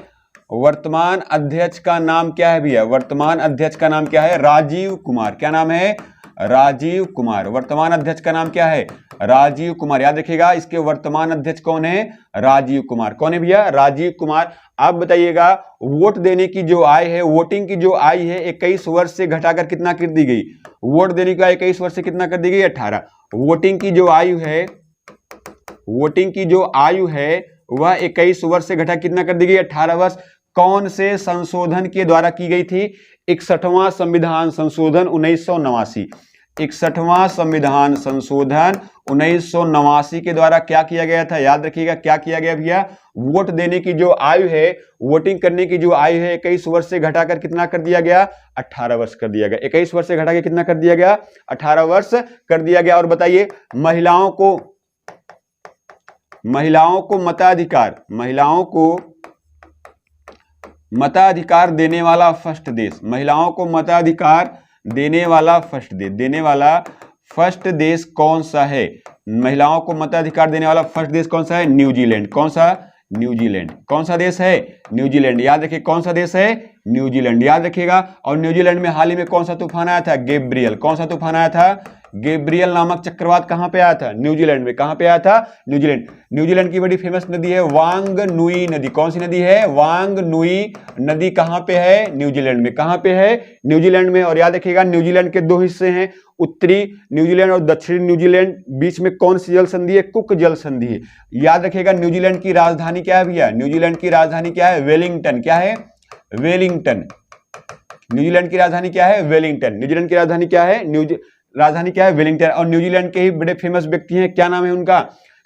वर्तमान अध्यक्ष का नाम क्या है भैया? वर्तमान अध्यक्ष का नाम क्या है? राजीव कुमार। क्या नाम है? राजीव कुमार। वर्तमान अध्यक्ष का नाम क्या है? राजीव कुमार, याद रखिएगा। इसके वर्तमान अध्यक्ष कौन है? राजीव कुमार। कौन है भैया? राजीव कुमार। आप बताइएगा वोट देने की जो आयु है, वोटिंग की जो आयु है 21 वर्ष से घटाकर कितना कर दी गई? वोट देने का 21 वर्ष से कितना कर दी गई? 18। वोटिंग की जो आयु है, वोटिंग की जो आयु है वह 21 वर्ष से घटा कितना कर दी गई? 18 वर्ष। कौन से संशोधन के द्वारा की गई थी? 61वां संविधान संशोधन 1989। 61वां संविधान संशोधन 1989 के द्वारा क्या किया गया था? याद रखिएगा क्या किया गया भैया? वोट देने की जो आयु है, वोटिंग करने की जो आयु है 21 वर्ष से घटाकर कितना कर दिया गया? 18 वर्ष कर दिया गया। 21 वर्ष से घटा के कितना कर दिया गया? 18 वर्ष कर दिया गया। और बताइए महिलाओं को मताधिकार, महिलाओं को मताधिकार देने वाला फर्स्ट देश, महिलाओं को मताधिकार देने वाला फर्स्ट देश कौन सा है? महिलाओं को मताधिकार देने वाला फर्स्ट देश कौन सा है? न्यूजीलैंड। कौन सा? न्यूजीलैंड। कौन सा देश है? न्यूजीलैंड। याद रखिए कौन सा देश है? न्यूजीलैंड। याद रखिएगा। और न्यूजीलैंड में हाल ही में कौन सा तूफान आया था? गैब्रियल। कौन सा तूफान आया था? गैब्रियल नामक चक्रवात कहां पे आया था? न्यूजीलैंड में। कहां पे आया था? न्यूजीलैंड। न्यूजीलैंड की बड़ी फेमस नदी है वांग नुई नदी। कौन सी नदी है? वांग नुई नदी कहां पे है? न्यूजीलैंड में। कहां पे है? न्यूजीलैंड में। और याद रखिएगा न्यूजीलैंड के दो हिस्से हैं, उत्तरी न्यूजीलैंड और दक्षिणी न्यूजीलैंड। बीच में कौन सी जल संधि है? कुक जल संधि है। याद रखिएगा न्यूजीलैंड की राजधानी क्या है भैया? न्यूजीलैंड की राजधानी क्या है? वेलिंगटन। क्या है? वेलिंगटन। न्यूजीलैंड की राजधानी क्या है? वेलिंगटन। न्यूजीलैंड की राजधानी क्या है? राजधानी क्या है? वेलिंगटन। और न्यूजीलैंड के ही बड़े फेमस व्यक्ति हैं, क्या नाम है उनका?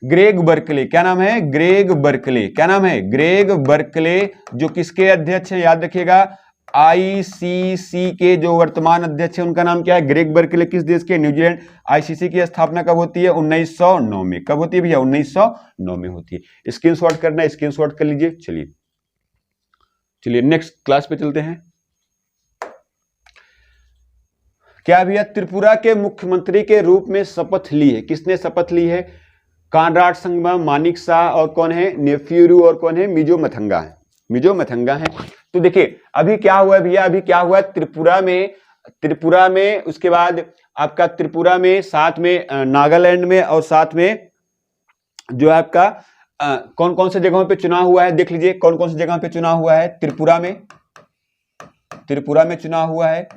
Greg Berkeley. क्या नाम है? Greg Berkeley. क्या नाम है? ग्रेग बर्कले, जो किसके अध्यक्ष है? याद रखिएगा आईसीसी के जो वर्तमान अध्यक्ष है उनका नाम क्या है? Greg Berkeley. किस देश के? न्यूजीलैंड। आईसीसी की स्थापना कब होती है? 1909 में। कब होती है भैया? 1909 में होती है। स्क्रीनशॉट करना है, स्क्रीनशॉट कर लीजिए। चलिए नेक्स्ट क्लास पे चलते हैं। क्या भैया त्रिपुरा के मुख्यमंत्री के रूप में शपथ ली है? किसने शपथ ली है? कानराड संगमा, मानिक शाह और कौन है? नेफ्यूरू और कौन है? मिजो मथंगा है। मिजो मथंगा है। तो देखिए अभी क्या हुआ है भैया? अभी क्या हुआ? त्रिपुरा में उसके बाद आपका त्रिपुरा में, साथ में नागालैंड में और साथ में जो है आपका कौन कौन से जगहों पे चुनाव हुआ है देख लीजिए। कौन कौन सी जगह पे चुनाव हुआ है? त्रिपुरा में चुनाव हुआ है,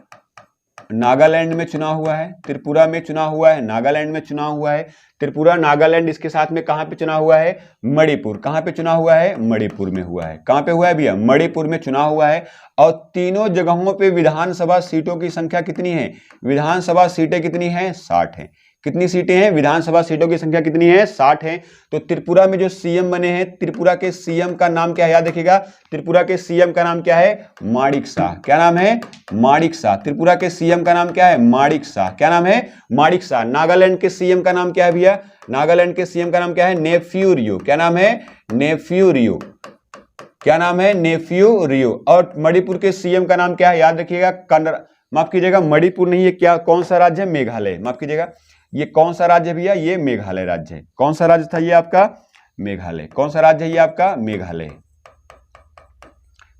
नागालैंड में चुनाव हुआ है, त्रिपुरा में चुनाव हुआ है, नागालैंड में चुनाव हुआ है, त्रिपुरा नागालैंड इसके साथ में कहां पे चुनाव हुआ है? मणिपुर। कहां पे चुनाव हुआ है? मणिपुर में हुआ है। कहां पे हुआ है भैया? मणिपुर में चुनाव हुआ है। और तीनों जगहों पे विधानसभा सीटों की संख्या कितनी है? विधानसभा सीटें कितनी है? 60 है। कितनी सीटें हैं? विधानसभा सीटों की संख्या कितनी है? 60 है। तो त्रिपुरा में जो सीएम बने हैं, त्रिपुरा के सीएम का नाम क्या है? याद रखिएगा त्रिपुरा के सीएम का नाम क्या है? माणिक शाह। क्या नाम है? माणिक शाह। त्रिपुरा के सीएम का नाम क्या है? माणिक शाह। क्या नाम है? माणिक शाह। नागालैंड के सीएम का नाम क्या है भैया? नागालैंड के सीएम का नाम क्या है? नेफ्यू रियो। क्या नाम है? नेफ्यू रियो। क्या नाम है? नेफ्यू रियो। और मणिपुर के सीएम का नाम क्या है? याद रखिएगा माफ कीजिएगा मणिपुर नहीं है, क्या कौन सा राज्य है? मेघालय। माफ कीजिएगा ये कौन सा राज्य है भैया? ये मेघालय राज्य है। कौन सा राज्य था ये आपका? मेघालय। कौन सा राज्य है ये आपका? मेघालय।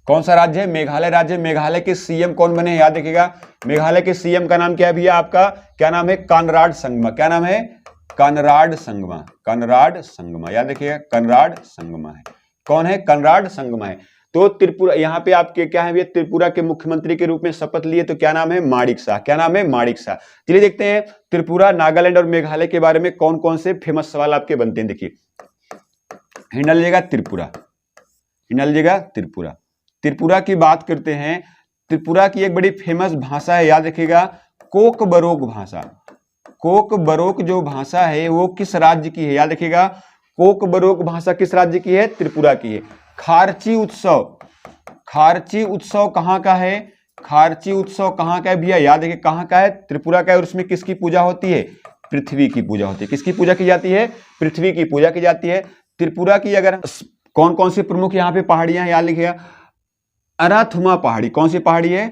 कौन सा राज्य है? मेघालय राज्य। मेघालय के सीएम कौन बने? याद रखिएगा मेघालय के सीएम का नाम क्या है भैया आपका? क्या नाम है? कानराड संगमा। क्या नाम है? कानराड संगमा। कानराड संगमा। याद रखिएगा कानराड संगमा है। कौन है? कानराड संगमा है। तो त्रिपुरा यहाँ पे आपके क्या है भैया? त्रिपुरा के मुख्यमंत्री के रूप में शपथ लिए तो क्या नाम है? माणिक शाह। क्या नाम है? माणिक शाह। चलिए देखते हैं त्रिपुरा, नागालैंड और मेघालय के बारे में कौन कौन से फेमस सवाल आपके बनते हैं। देखिए हिंडल लीजिएगा त्रिपुरा, हिंडल लीजिएगा त्रिपुरा। त्रिपुरा की बात करते हैं। त्रिपुरा की एक बड़ी फेमस भाषा है, याद रखिएगा कोकबरोक भाषा। कोकबरोक जो भाषा है वो किस राज्य की है? याद रखिएगा कोकबरोक भाषा किस राज्य की है? त्रिपुरा की है। खारची उत्सव, खारची उत्सव कहाँ का है? खारची उत्सव कहाँ का है भैया? याद रखिए कहाँ का है? त्रिपुरा का है। और उसमें किसकी पूजा होती है? पृथ्वी की पूजा होती है। किसकी पूजा की जाती है? पृथ्वी की पूजा की जाती है। त्रिपुरा की अगर कौन कौन सी प्रमुख यहाँ पे पहाड़ियां हैं याद लिखिएगा। अराथुमा पहाड़ी। कौन सी पहाड़ी है?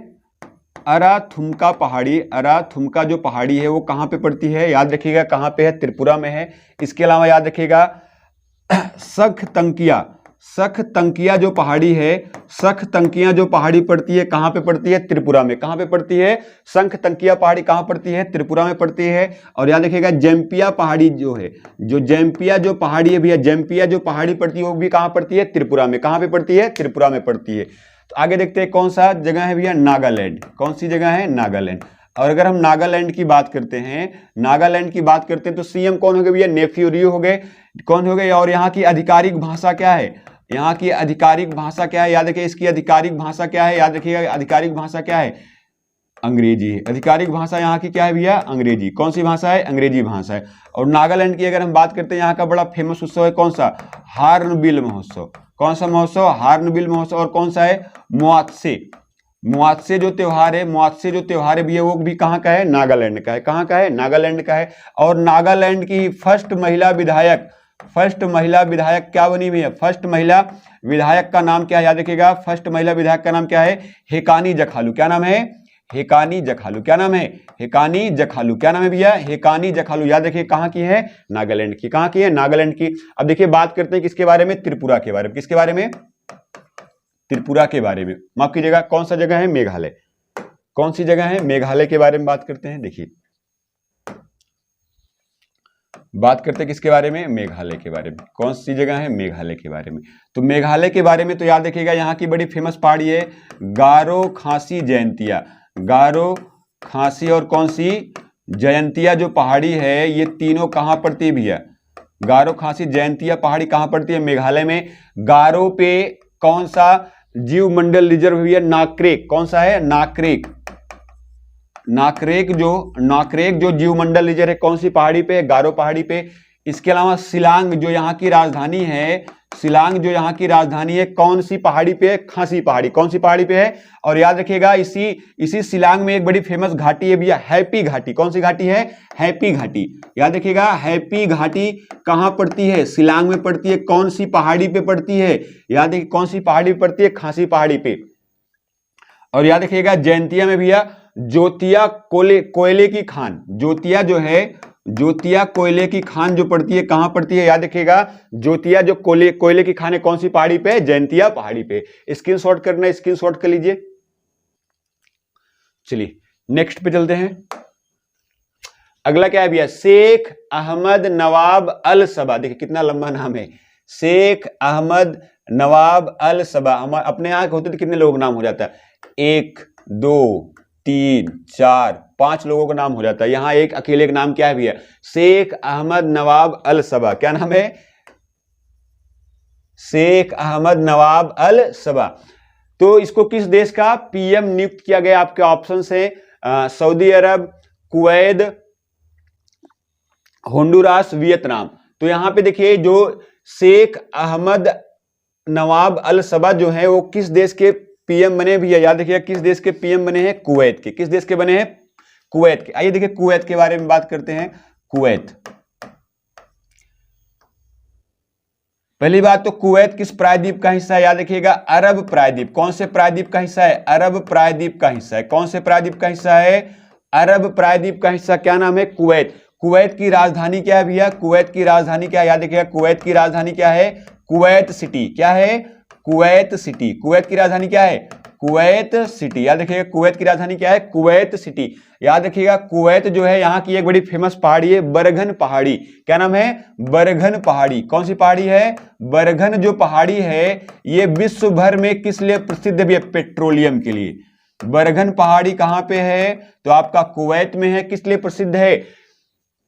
अराथुमका पहाड़ी। अराथुमका जो पहाड़ी है वो कहाँ पे पड़ती है? याद रखिएगा कहाँ पे है? त्रिपुरा में है। इसके अलावा याद रखिएगा सखतंकिया, सखतंकिया जो पहाड़ी है, सखतंकिया जो पहाड़ी पड़ती है कहां पे पड़ती है? त्रिपुरा में। कहां पे पड़ती है? सखतंकिया पहाड़ी कहां पड़ती है? त्रिपुरा में पड़ती है। और याद रखिएगा जैंपिया पहाड़ी जो है, जो जैंपिया जो पहाड़ी है भैया, जैंपिया जो पहाड़ी पड़ती है वो भी कहां पड़ती है? त्रिपुरा में। कहां पे पड़ती है? त्रिपुरा में पड़ती है। तो आगे देखते हैं कौन सा जगह है भैया? नागालैंड। कौन सी जगह है? नागालैंड। और अगर हम नागालैंड की बात करते हैं, नागालैंड की बात करते हैं तो सीएम कौन हो गए भैया? नेफ्यू रियो हो गए। कौन हो गए? और यहाँ की आधिकारिक भाषा क्या है? यहाँ की आधिकारिक भाषा क्या है? याद रखिए इसकी आधिकारिक भाषा क्या है? याद रखिएगा आधिकारिक भाषा क्या है? अंग्रेजी है। आधिकारिक भाषा यहाँ की क्या है भैया? अंग्रेजी। कौन सी भाषा है? अंग्रेजी भाषा है। और नागालैंड की अगर हम बात करते हैं, यहाँ का बड़ा फेमस उत्सव है कौन सा? हार्नबिल महोत्सव। कौन सा महोत्सव? हार्नबिल महोत्सव। और कौन सा है? मुआत्से। मुआत्से जो त्योहार है, मुआत्से जो त्योहार है भैया वो भी कहाँ का है? नागालैंड का है। कहाँ का है? नागालैंड का है। और नागालैंड की फर्स्ट महिला विधायक, फर्स्ट महिला विधायक क्या बनी हुई है? फर्स्ट महिला विधायक का नाम क्या है? याद रखिएगा फर्स्ट महिला विधायक का नाम क्या है? हेकानी जखालू। क्या नाम है? हेकानी जखालू। क्या नाम है? हेकानी जखालू। क्या नाम है भैया? हेकानी जखालू। याद रखिए कहाँ की है? नागालैंड की। कहाँ की है? नागालैंड की। अब देखिए बात करते हैं किसके बारे में? त्रिपुरा के बारे में। किसके बारे में? त्रिपुरा के बारे में। माफ कीजिएगा कौन सा जगह है? मेघालय। कौन सी जगह है? मेघालय के बारे में बात करते हैं। देखिए बात करते हैं किसके बारे में? मेघालय के बारे में। कौन सी जगह है? मेघालय के बारे में। तो मेघालय के बारे में तो याद रखिएगा यहाँ की बड़ी फेमस पहाड़ी है गारो, खासी, जयंतिया। गारो, खासी और कौन सी? जयंतिया जो पहाड़ी है ये तीनों कहां पड़ती है भैया? गारो, खासी, जयंतिया पहाड़ी कहां पड़ती है? मेघालय में। गारो पे कौन सा जीव मंडल रिजर्व भैया? नाकरेक। कौन सा है? नाकरेक। नाकरेक जो जीव मंडल रिजर्व है कौन सी पहाड़ी पे? गारो पहाड़ी पे। इसके अलावा शिलांग जो यहाँ की राजधानी है, शिलांग जो यहाँ की राजधानी है कौन सी पहाड़ी पे? खासी पहाड़ी। कौन सी पहाड़ी पे है? और याद रखिएगा इसी शिलांग में एक बड़ी फेमस घाटी है भैया, हैप्पी घाटी। कौन सी घाटी है? हैप्पी घाटी। याद रखिएगा हैप्पी घाटी कहां पड़ती है? शिलांग में पड़ती है। कौन सी पहाड़ी पे पड़ती है? याद रखिए कौन सी पहाड़ी पे पड़ती है? खासी पहाड़ी पे। और याद रखिएगा जयंतिया में भैया जोतिया कोयले की खान, जोतिया जो है, जोतिया कोयले की खान जो पड़ती है कहां पड़ती है? याद रखिएगा जोतिया जो कोयले की खान है कौन सी पहाड़ी पे? जयंतिया पहाड़ी पे। स्क्रीनशॉट करना, स्क्रीनशॉट कर लीजिए। चलिए नेक्स्ट पे चलते हैं। अगला क्या है भैया? शेख अहमद नवाब अल सबा। देखिए कितना लंबा नाम है, शेख अहमद नवाब अल सबा। हम अपने यहां होते तो कितने लोगों का नाम हो जाता है? 1 2 3 4 5 लोगों का नाम हो जाता है। यहां एक अकेले का नाम क्या है भैया? शेख अहमद नवाब अल सबा। क्या नाम है? शेख अहमद नवाब अल सबा। तो इसको किस देश का पीएम नियुक्त किया गया? आपके ऑप्शन से सऊदी अरब, कुवैत, होंडुरास, वियतनाम। तो यहां पे देखिए जो शेख अहमद नवाब अल सबा जो है वो किस देश के पीएम बने भैया? याद रखिएगा किस देश के पीएम बने हैं? कुवैत के। किस देश के बने हैं? कुवैत के। आइए देखिए कुवैत के बारे में बात करते हैं। कुवैत, पहली बात तो कुवैत किस प्रायद्वीप का हिस्सा है? याद रखिएगा अरब प्रायद्वीप। कौन से प्रायद्वीप का हिस्सा है? अरब प्रायद्वीप का हिस्सा है। कौन से प्रायद्वीप का हिस्सा है? अरब प्रायद्वीप का हिस्सा। क्या नाम है? कुवैत। कुवैत की राजधानी क्या है भैया? कुवैत की राजधानी क्या है? याद रखिएगा कुवैत की राजधानी क्या है? Kuwait city. क्या है? Kuwait city. कुवैत की राजधानी क्या है? Kuwait city. याद रखिएगा कुवैत की राजधानी क्या है? Kuwait city. याद रखिएगा कुवैत जो है यहाँ की एक बड़ी फेमस पहाड़ी है बरगन पहाड़ी। क्या नाम है? बरगन पहाड़ी। कौन सी पहाड़ी है? बरगन जो पहाड़ी है ये विश्व भर में किस लिए प्रसिद्ध है? पेट्रोलियम के लिए। बरगन पहाड़ी कहां पे है? तो आपका कुवैत में है। किस लिए प्रसिद्ध है?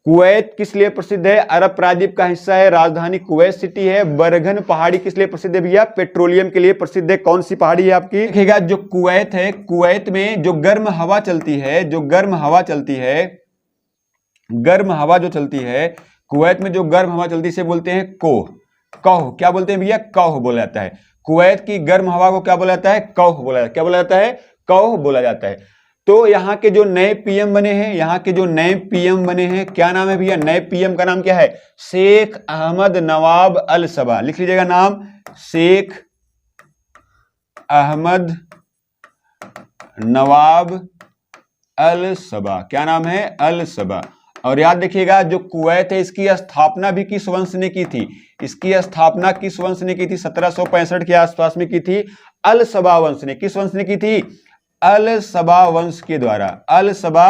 कुवैत किस लिए प्रसिद्ध है? अरब प्रायद्वीप का हिस्सा है, राजधानी कुवैत सिटी है। बरगन पहाड़ी किस लिए प्रसिद्ध है भैया? पेट्रोलियम के लिए प्रसिद्ध है। कौन सी पहाड़ी है आपकी? देखिएगा जो कुवैत है, कुवैत में जो गर्म हवा चलती है, जो गर्म हवा चलती है, गर्म हवा जो चलती है कुवैत में, जो गर्म हवा चलती है इसे बोलते हैं कोह। कौह क्या बोलते हैं भैया? कौह बोला जाता है। कुवैत की गर्म हवा को क्या बोला जाता है? कौह बोला जाता है। क्या बोला जाता है? कौह बोला जाता है। तो यहाँ के जो नए पीएम बने हैं, यहाँ के जो नए पीएम बने हैं, क्या नाम है भैया? नए पीएम का नाम क्या है? शेख अहमद नवाब अल सबा। लिख लीजिएगा नाम, शेख अहमद नवाब अल सबा। क्या नाम है? अल सबा। और याद रखिएगा जो कुवैत है इसकी स्थापना भी किस वंश ने की थी, इसकी स्थापना किस वंश ने की थी, 1765 के आसपास में की थी अल सबा वंश ने। किस वंश ने की थी, अल सबा वंश के द्वारा, अल सबा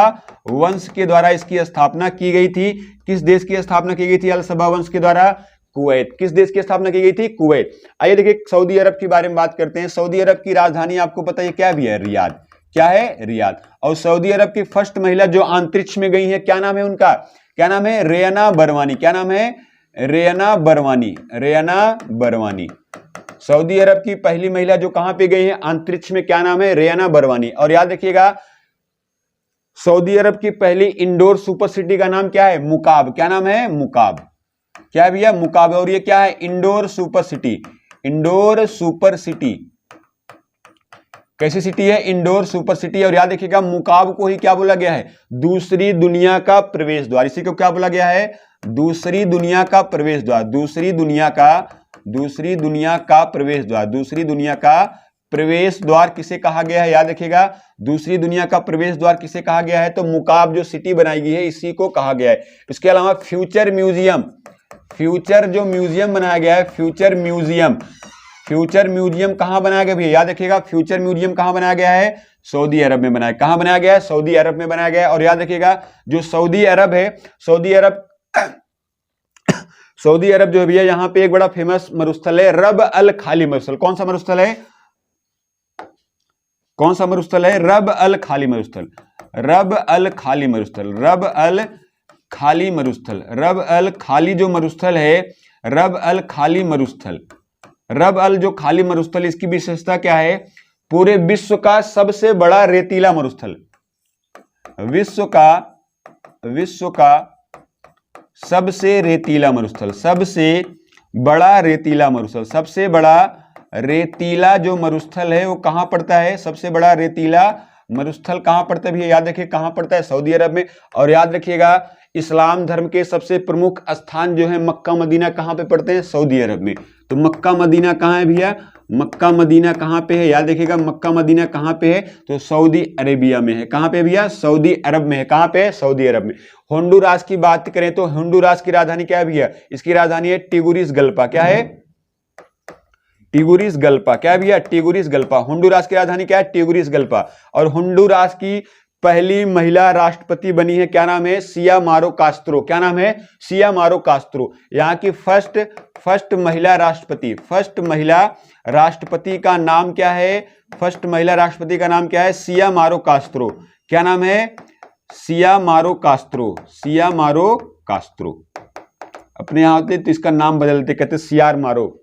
वंश के द्वारा इसकी स्थापना की गई थी। किस देश की स्थापना की गई थी अल सबा वंश के द्वारा, कुवैत। किस देश की स्थापना की गई थी, कुवैत। आइए देखिए सऊदी अरब के बारे में बात करते हैं। सऊदी अरब की राजधानी आपको पता है क्या भी है, रियाद। क्या है, रियाद। और सऊदी अरब की फर्स्ट महिला जो अंतरिक्ष में गई है, क्या नाम है उनका, क्या नाम है, रेयाना बरवानी। क्या नाम है, रेयाना बरवानी, रेयाना बरवानी। सऊदी अरब की पहली महिला जो कहां पे गई है, अंतरिक्ष में, क्या नाम है, रेयाना बरवानी। और याद रखिएगा सऊदी अरब की पहली इंडोर सुपर सिटी का नाम क्या है, मुकाब। क्या नाम है, मुकाब। क्या है भैया, मुकाब। और ये क्या है, indoor super city. Indoor super city कैसी सिटी है, इंडोर सुपर सिटी। और याद रखिएगा मुकाब को ही क्या बोला गया है, दूसरी दुनिया का प्रवेश द्वार। इसी को क्या बोला गया है, दूसरी दुनिया का प्रवेश द्वार। दूसरी दुनिया का प्रवेश द्वार। दूसरी दुनिया का प्रवेश द्वार किसे कहा गया है, याद रखिएगा दूसरी दुनिया का प्रवेश द्वार किसे कहा गया है, तो मुकाब जो सिटी बनाई गई है इसी को कहा गया है। इसके अलावा फ्यूचर म्यूजियम, फ्यूचर जो म्यूजियम बनाया गया है, फ्यूचर म्यूजियम, फ्यूचर म्यूजियम कहां बनाया गया भैया, याद रखिएगा फ्यूचर म्यूजियम कहां बनाया गया है, सऊदी अरब में बनाया। कहां बनाया गया है, सऊदी अरब में बनाया गया है। और याद रखिएगा जो सऊदी अरब है, सऊदी अरब जो है भैया यहाँ पे एक बड़ा फेमस मरुस्थल है, रब अल खाली मरुस्थल। कौन सा मरुस्थल है, कौन सा मरुस्थल है, रब अल खाली मरुस्थल। रब अल खाली मरुस्थल, रब अल खाली मरुस्थल, रब अल खाली जो मरुस्थल है, रब अल खाली मरुस्थल, रब अल जो खाली मरुस्थल, इसकी विशेषता क्या है, पूरे विश्व का सबसे बड़ा रेतीला मरुस्थल। विश्व का सबसे रेतीला मरुस्थल, सबसे बड़ा रेतीला मरुस्थल। सबसे बड़ा रेतीला जो मरुस्थल है वो कहां पड़ता है, सबसे बड़ा रेतीला मरुस्थल कहां पड़ता है भैया, याद रखिए कहां पड़ता है, सऊदी अरब में। और याद रखिएगा इस्लाम धर्म के सबसे प्रमुख स्थान जो है मक्का मदीना कहां पे पड़ते हैं, सऊदी अरब में। तो मक्का मदीना कहां है भैया, मक्का मदीना कहां पे है, याद रखिएगा मक्का मदीना कहां पे है, तो सऊदी अरेबिया में है। कहां पे भैया, सऊदी अरब में है। कहां पे है, सऊदी अरब में। होंडुरास की बात करें तो होंडुरास की राजधानी क्या है भैया, इसकी राजधानी है टिगुरिसगल्पा। क्या है, टिगुरिसगल्पा। क्या है भैया, टिगुरिसगल्पा। होंडुरास की राजधानी क्या है, टिगुरिसगल्पा। और होंडुरास की पहली महिला राष्ट्रपति बनी है, क्या नाम है, सियामारो कास्त्रो। क्या नाम है, सियामारो कास्त्रो। यहाँ की फर्स्ट महिला राष्ट्रपति, फर्स्ट महिला राष्ट्रपति का नाम क्या है, फर्स्ट महिला राष्ट्रपति का नाम क्या है, सियामारो कास्त्रो। क्या नाम है, सियामारो कास्त्रो, सियामारो कास्त्रो। अपने यहाँ होते तो इसका नाम बदलते, कहते सियार मारो।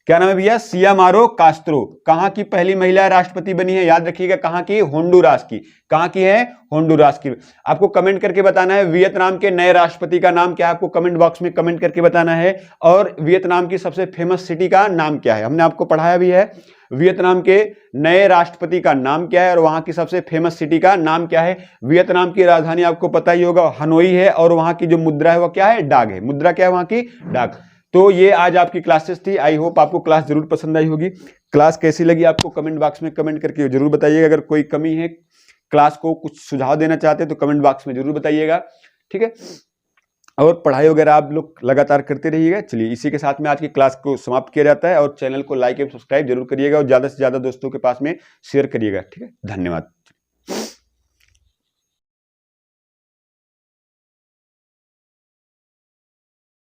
क्या नाम है भैया, सियामारो कास्त्रो। कहां की पहली महिला राष्ट्रपति बनी है, याद रखिएगा कहां की, होंडुरास की। कहां की है, होंडुरास की। आपको कमेंट करके बताना है वियतनाम के नए राष्ट्रपति का नाम क्या है, आपको कमेंट बॉक्स में कमेंट करके बताना है। और वियतनाम की सबसे फेमस सिटी का नाम क्या है, हमने आपको पढ़ाया भी है। वियतनाम के नए राष्ट्रपति का नाम क्या है और वहां की सबसे फेमस सिटी का नाम क्या है। वियतनाम की राजधानी आपको पता ही होगा, हनोई है। और वहां की जो मुद्रा है वो क्या है, डाक है। मुद्रा क्या है वहां की, डाक। तो ये आज आपकी क्लासेस थी। आई होप आपको क्लास जरूर पसंद आई होगी। क्लास कैसी लगी आपको कमेंट बॉक्स में कमेंट करके जरूर बताइएगा। अगर कोई कमी है, क्लास को कुछ सुझाव देना चाहते हैं तो कमेंट बॉक्स में जरूर बताइएगा, ठीक है। और पढ़ाई वगैरह आप लोग लगातार करते रहिएगा। चलिए इसी के साथ में आज की क्लास को समाप्त किया जाता है। और चैनल को लाइक एवं सब्सक्राइब जरूर करिएगा और ज़्यादा से ज़्यादा दोस्तों के पास में शेयर करिएगा, ठीक है। धन्यवाद।